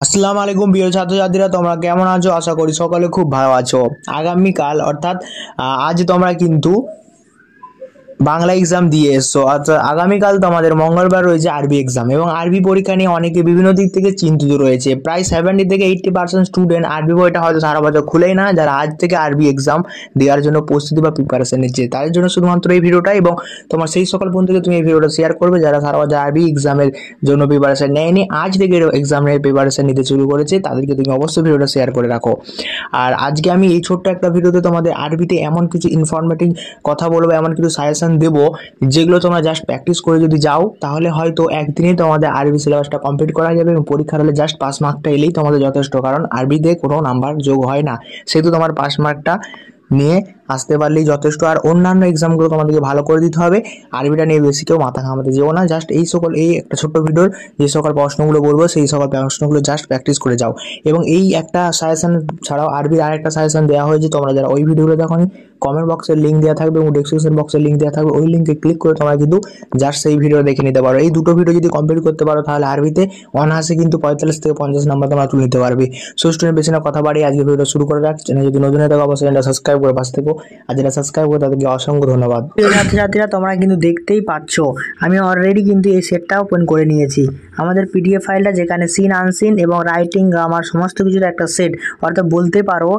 আসসালামু আলাইকুম প্রিয় ছাত্রছাত্রীরা, তোমরা কেমন আছো? আশা করি সকলে খুব ভালো আছো। আগামীকাল অর্থাৎ আজ তোমরা কিন্তু বাংলা এক্সাম দিয়ে এসছো। অর্থাৎ আগামীকাল তোমাদের মঙ্গলবার রয়েছে আরবি এক্সাম, এবং আরবি পরীক্ষা নিয়ে অনেকে বিভিন্ন দিক থেকে চিন্তিত রয়েছে। প্রায় 70 থেকে 80% স্টুডেন্ট আরবি বইটা হয়তো সারা বছর খুলেই না, যারা আজ থেকে আরবি এক্সাম দেওয়ার জন্য প্রস্তুতি বা প্রিপারেশন নিচ্ছে তাদের জন্য শুধুমাত্র এই ভিডিওটা। এবং তোমার সেই সকল বন্ধুকে তুমি এই ভিডিওটা শেয়ার করবে যারা সারা বছর আরবি এক্সামের জন্য প্রিপারেশন নেয়নি, আজ থেকে এক্সামের প্রিপারেশন নিতে শুরু করেছে, তাদেরকে তুমি অবশ্যই ভিডিওটা শেয়ার করে রাখো। আর আজকে আমি এই ছোট্ট একটা ভিডিওতে তোমাদের আরবিতে এমন কিছু ইনফরমেটিভ কথা বলবো, এমন কিছু সাজেশন দেবো যেগুলো তোমরা জাস্ট প্র্যাকটিস করে যদি যাও তাহলে হয়তো একদিনেই তোমাদের আরবি সিলেবাসটা কমপ্লিট করা যাবে, এবং পরীক্ষার হলে জাস্ট পাস মার্কটা এলেই তোমাদের যথেষ্ট। কারণ আরবিতে কোনো নাম্বার যোগ হয় না, সেহেতু তোমার পাস মার্কটা নিয়ে আসতে পারলেই যথেষ্ট। আর অন্যান্য এক্সামগুলো তোমাদেরকে ভালো করে দিতে হবে, আরবিটা নিয়ে বেশি কেউ মাথা ঘামাতে যেও না। জাস্ট এই একটা ছোট্ট ভিডিওর যে সকল প্রশ্নগুলো বলবো সেই সকল প্রশ্নগুলো জাস্ট প্র্যাকটিস করে যাও। এবং এই একটা সাজেশন ছাড়াও আরবির আরেকটা সাজেশন দেওয়া হয়েছে, তোমরা যারা ওই ভিডিওগুলো দেখোনি, কমেন্ট বক্সের লিঙ্ক দেওয়া থাকবে এবং ডেসক্রিপশন বক্সের লিঙ্ক দেওয়া থাকবে, ওই লিঙ্কে ক্লিক করে তোমরা কিন্তু জাস্ট সেই ভিডিও দেখে নিতে পারো। এই দুটো ভিডিও যদি কমপ্লিট করতে পারো তাহলে আরবিতে অনায়াসে কিন্তু 45 থেকে 50 নাম্বার তোমরা তুলে নিতে পারবে। সো স্টুডেন্ট, বেশি না কথা বাড়িয়ে আজকে ভিডিওটা শুরু করে রাখ। চ্যানেল যদি নতুন হয়ে থাকো অবশ্যই চ্যানেলটা সাবস্ক্রাইব করে পাশে থেকো, আর যারা সাবস্ক্রাইব করে তাদেরকে অসংখ্য ধন্যবাদ। ছাত্রছাত্রীরা, তোমরা কিন্তু দেখতেই পাচ্ছ আমি অলরেডি কিন্তু এই সেটটা ওপেন করে নিয়েছি। আমাদের পিডিএফ ফাইলটা যেখানে সিন আনসিন এবং রাইটিং গ্রামার সমস্ত কিছুর একটা সেট, অর্থাৎ বলতে পারো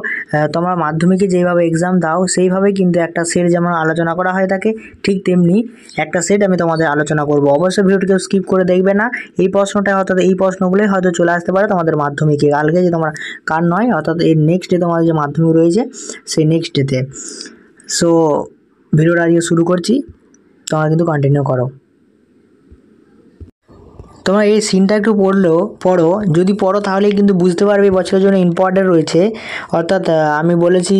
তোমরা মাধ্যমিকে যেভাবে এক্সাম দাও সেইভাবে কিন্তু একটা সেট যেমন আলোচনা করা হয়ে থাকে, ঠিক তেমনি একটা সেট আমি তোমাদের আলোচনা করব। অবশ্যই ভিডিওটিকে স্কিপ করে দেখবে না। এই প্রশ্নটা অর্থাৎ এই প্রশ্নগুলোই হয়তো চলে আসতে পারে তোমাদের মাধ্যমিকে কালকে, যে তোমরা কার নয় অর্থাৎ এই নেক্সট ডে তোমাদের যে মাধ্যমিক রয়েছে সেই নেক্সট ডেতে। সো ভিডিওটা আজকে শুরু করছি, তোমরা কিন্তু কন্টিনিউ করো। তোমরা এই সিনটা একটু পড়ো, যদি পড়ো তাহলেই কিন্তু বুঝতে পারবে বছরের জন্য ইম্পর্টেন্ট রয়েছে। অর্থাৎ আমি বলেছি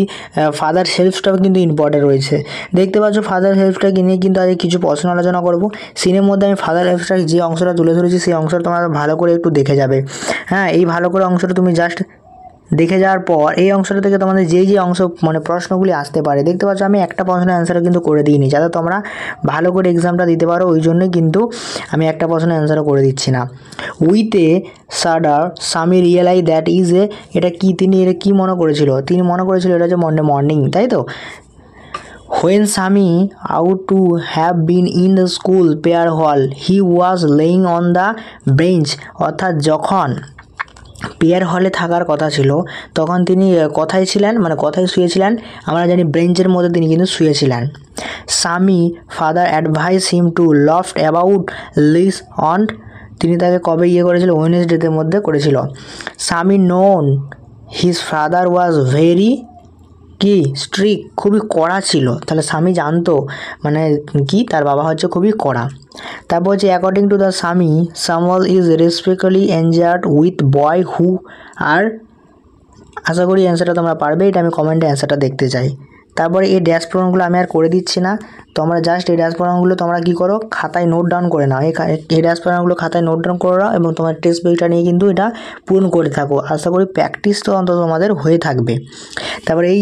ফাদার সেলফটাও কিন্তু ইম্পর্টেন্ট রয়েছে। দেখতে পাচ্ছ ফাদার সেলফটাকে নিয়ে কিন্তু আজকে কিছু প্রশ্ন আলোচনা করব। সিনের মধ্যে আমি ফাদার সেলফটা যে অংশটা তুলে ধরেছি সেই অংশটা তোমরা ভালো করে একটু দেখে যাবে। হ্যাঁ, এই ভালো করে অংশটা তুমি জাস্ট দেখে যাওয়ার পর এই অংশটা থেকে তোমাদের যেই অংশ মানে প্রশ্নগুলি আসতে পারে, দেখতে পাচ্ছ আমি একটা প্রশ্নের অ্যান্সারও কিন্তু করে দিইনি, যাতে তোমরা ভালো করে এক্সামটা দিতে পারো। ওই জন্যই কিন্তু আমি একটা প্রশ্নের অ্যান্সারও করে দিচ্ছি না। With a shudder Sammy realise that is a, এটা কি তিনি এটা কি মনে করেছিল? তিনি মনে করেছিল এটা হচ্ছে মন্ডে মর্নিং, তাই তো। When Sami ought to have been in the school prayer hall, he was laying on the bench, অর্থাৎ যখন প্রেয়ার হলে থাকার কথা ছিল তখন তিনি কথায় ছিলেন, মানে কথায় শুয়েছিলেন। আমরা জানি বেঞ্চের মধ্যে তিনি কিন্তু শুয়েছিলেন। Sami father advise him to loft about lease on, তিনি তাকে কবে করেছিল? ওয়েডনেসডের মধ্যে করেছিল। Sami known his father was very কি স্ট্রিক্ট, খুবই কড়া ছিল। তাহলে স্বামী জানতো মানে কি তার বাবা হচ্ছে খুবই কড়া। তারপর হচ্ছে অ্যাকর্ডিং টু দ্য স্বামী সামওয়াল ইজ রেসপেক্টলি এনজার্ড উইথ বয় হু আর। আশা করি অ্যান্সারটা তোমরা পারবে, এটা আমি কমেন্টে অ্যান্সারটা দেখতে চাই। তারপরে এই ড্যাশ প্রোগ্রামগুলো আমি আর করে দিচ্ছি না, তোমরা জাস্ট এই ড্যাশ প্রোগ্রামগুলো তোমরা কী করো, খাতায় নোট ডাউন করে নাও। এই ড্যাশ প্রোগ্রামগুলো খাতায় নোট ডাউন করে নাও এবং তোমার টেক্সট বইটা নিয়ে কিন্তু এটা পূরণ করে থাকো। আশা করি প্র্যাকটিস তো অন্তত তোমাদের হয়ে থাকবে। তারপরে এই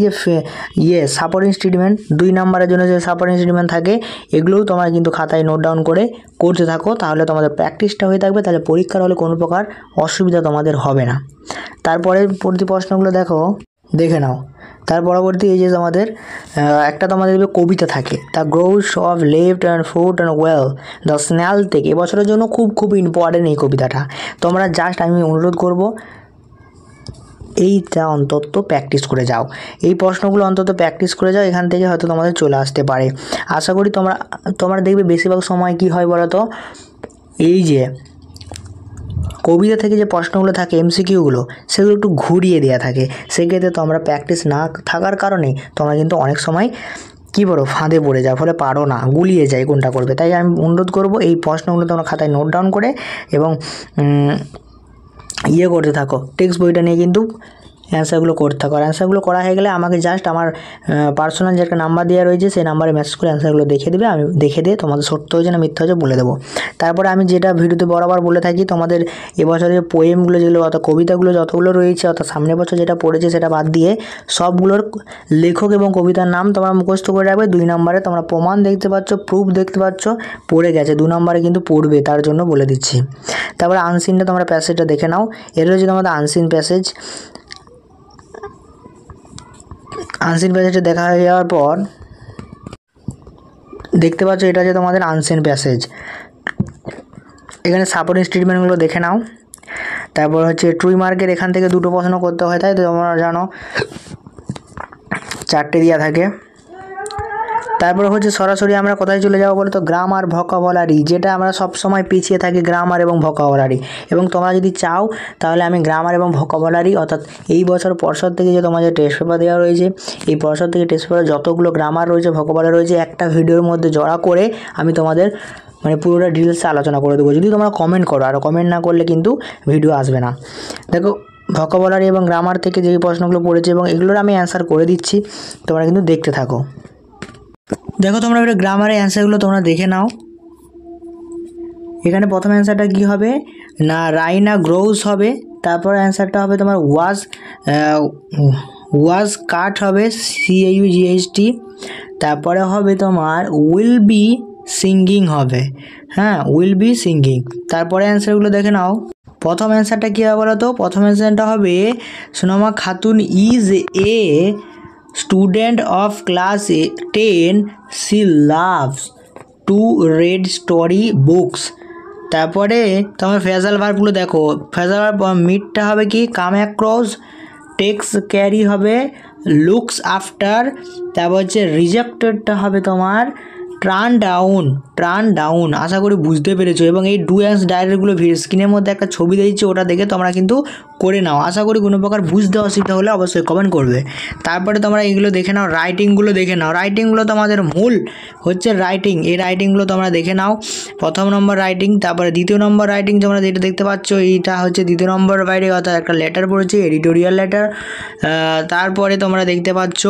যে সাপোর্টিং স্টেটমেন্ট 2 নম্বরের জন্য যে সাপোর্টিং স্টেটমেন্ট থাকে, এগুলোও তোমরা কিন্তু খাতায় নোট ডাউন করে করতে থাকো, তাহলে তোমাদের প্র্যাকটিসটা হয়ে থাকবে, তাহলে পরীক্ষার হলে কোনো প্রকার অসুবিধা তোমাদের হবে না। তারপরে পরবর্তী প্রশ্নগুলো দেখে নাও। তার পরবর্তী এই যে তোমাদের একটা তোমাদের কবিতা থাকে, the gross of left and foot and well the snail থেকে, এবছরের জন্য খুব খুব ইম্পর্টেন্ট এই কবিতাটা। তোমরা জাস্ট আমি অনুরোধ করব এইটা অন্তত প্র্যাকটিস করে যাও, এই প্রশ্নগুলো অন্তত প্র্যাকটিস করে যাও, এখান থেকে হয়তো তোমাদের চলে আসতে পারে। আশা করি তোমরা দেখবে বেশিরভাগ সময় কি হয় বলো তো, এই যে কবিতা থেকে যে প্রশ্নগুলো থাকে এমসিকিউগুলো, সেগুলো একটু ঘুরিয়ে দেওয়া থাকে। সেক্ষেত্রে তোমরা প্র্যাকটিস না থাকার কারণে তোমরা কিন্তু অনেক সময় কী বলো ফাঁদে পড়ে যাও, ফলে পারো না, গুলিয়ে যায় কোনটা করবে। তাই আমি অনুরোধ করব এই প্রশ্নগুলো তোমরা খাতায় নোট ডাউন করে এবং করতে থাকো। টেক্সট বইটা নিয়ে কিন্তু অ্যান্সারগুলো করতে থাকো। আর অ্যান্সারগুলো করা হয়ে গেলে আমাকে জাস্ট আমার পার্সোনাল যে একটা নাম্বার দেওয়া রয়েছে সেই নাম্বারে মেসেজ করে অ্যান্সারগুলো দেখে দেবে, আমি দেখে দিয়ে তোমাদের সত্য হয়েছে না মিথ্যা হয়েছে বলে দেবো। তারপরে আমি যেটা ভিডিওতে বরাবর বলে থাকি, তোমাদের এবছরের পোয়েমগুলো যেগুলো অর্থাৎ কবিতাগুলো যতগুলো রয়েছে অর্থাৎ সামনের বছর যেটা পড়েছে সেটা বাদ দিয়ে সবগুলোর লেখক এবং কবিতার নাম তোমরা মুখস্থ করে রাখবে। 2 নম্বরে তোমরা প্রমাণ দেখতে পাচ্ছ, প্রুফ দেখতে পাচ্ছ পড়ে গেছে, 2 নম্বরে কিন্তু পড়বে, তার জন্য বলে দিচ্ছি। তারপরে আনসিনটা তোমরা প্যাসেজটা দেখে নাও। এর হচ্ছে তোমাদের আনসিন প্যাসেজ। আনসিন প্যাসেজটা দেখা হয়ে যাওয়ার পর দেখতে পাচ্ছ এটা হচ্ছে তোমাদের আনসিন প্যাসেজ। এখানে সাপোর্টিং স্টেটমেন্টগুলো দেখে নাও। তারপর হচ্ছে ট্রু মার্কের এখান থেকে 2টো প্রশ্ন করতে হয়, তাই তো তোমরা জানো 4টে দেওয়া থাকে। তারপরে হচ্ছে সরাসরি আমরা কোথায় চলে যাবো বলো তো, গ্রামার ভোকাবুলারি, যেটা আমরা সবসময় পিছিয়ে থাকি গ্রামার এবং ভোকাবুলারি। এবং তোমরা যদি চাও তাহলে আমি গ্রামার এবং ভোকাবুলারি অর্থাৎ এই বছর পর্ষদ থেকে যে তোমাদের টেস্ট পেপার দেওয়া রয়েছে, এই পর্ষদ থেকে টেস্ট পেপারে যতগুলো গ্রামার রয়েছে ভোকাবুলারি রয়েছে একটা ভিডিওর মধ্যে জড়া করে আমি তোমাদের মানে পুরোটা ডিটেলসে আলোচনা করে দেবো, যদি তোমরা কমেন্ট করো। আর কমেন্ট না করলে কিন্তু ভিডিও আসবে না। দেখো ভোকাবুলারি এবং গ্রামার থেকে যেই প্রশ্নগুলো পড়েছে এবং এগুলোর আমি অ্যান্সার করে দিচ্ছি, তোমরা কিন্তু দেখতে থাকো। দেখো তোমরা এটা গ্রামারের অ্যান্সারগুলো তোমরা দেখে নাও। এখানে প্রথম অ্যান্সারটা কী হবে না, রাইনা গ্রোউস হবে। তারপর অ্যান্সারটা হবে তোমার ওয়াজ কাট হবে, CAUGHT। তারপরে হবে তোমার উইল বি সিঙ্গিং হবে, হ্যাঁ উইল বি সিঙ্গিং। তারপরে অ্যান্সারগুলো দেখে নাও। প্রথম অ্যান্সারটা কী হবে বলো তো, প্রথম অ্যান্সারটা হবে সোনামা Khatun is a student of class 10, C loves to red story books. তারপরে তোমার ফ্রেজাল ভার্বগুলো দেখো, ফ্রেজাল ভার্ব মিটটা হবে কি কাম অ্যাক্রস, টেক্স ক্যারি হবে, লুকস আফটার। তারপর হচ্ছে রিজেক্টেডটা হবে তোমার টার্ন ডাউন। আশা করি বুঝতে পেরেছো। এবং এই ডু অ্যান্ড ডাইরেক্টগুলো স্ক্রিনের মধ্যে একটা ছবি দিয়েছি, ওটা দেখে তোমরা কিন্তু করে নাও। আশা করি কোনো প্রকার বুঝতে অসুবিধা হলে অবশ্যই কমেন্ট করবে। তারপরে তোমরা এইগুলো দেখে নাও, রাইটিংগুলো দেখে নাও। রাইটিংগুলো তোমাদের মূল হচ্ছে রাইটিং, এই রাইটিংগুলো তোমরা দেখে নাও। প্রথম নম্বর রাইটিং, তারপরে দ্বিতীয় নম্বর রাইটিং তোমরা যেটা দেখতে পাচ্ছ এইটা হচ্ছে দ্বিতীয় নম্বর রাইটিং, অর্থাৎ একটা লেটার পড়েছে, এডিটোরিয়াল লেটার। তারপরে তোমরা দেখতে পাচ্ছ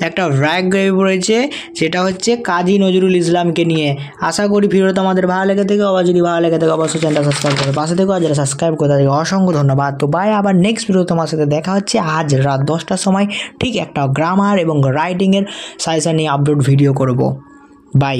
একটা প্যারাগ্রাফ রয়েছে, সেটা হচ্ছে কাজী নজরুল ইসলামকে নিয়ে। আশা করি ভিডিওটা তোমাদের ভালো লেগে থাকে, আবার যদি ভালো লেগে থাকে অবশ্যই চ্যানেলটা সাবস্ক্রাইব করবে, পাশে থেকো। আর যারা সাবস্ক্রাইব করে তাদেরকে অসংখ্য ধন্যবাদ। তো বাই, আবার নেক্সট ভিডিও তোমার সাথে দেখা হচ্ছে আজ রাত 10টার সময়, ঠিক একটা গ্রামার এবং রাইটিংয়ের সাজেশন নিয়ে আপলোড ভিডিও করব। বাই।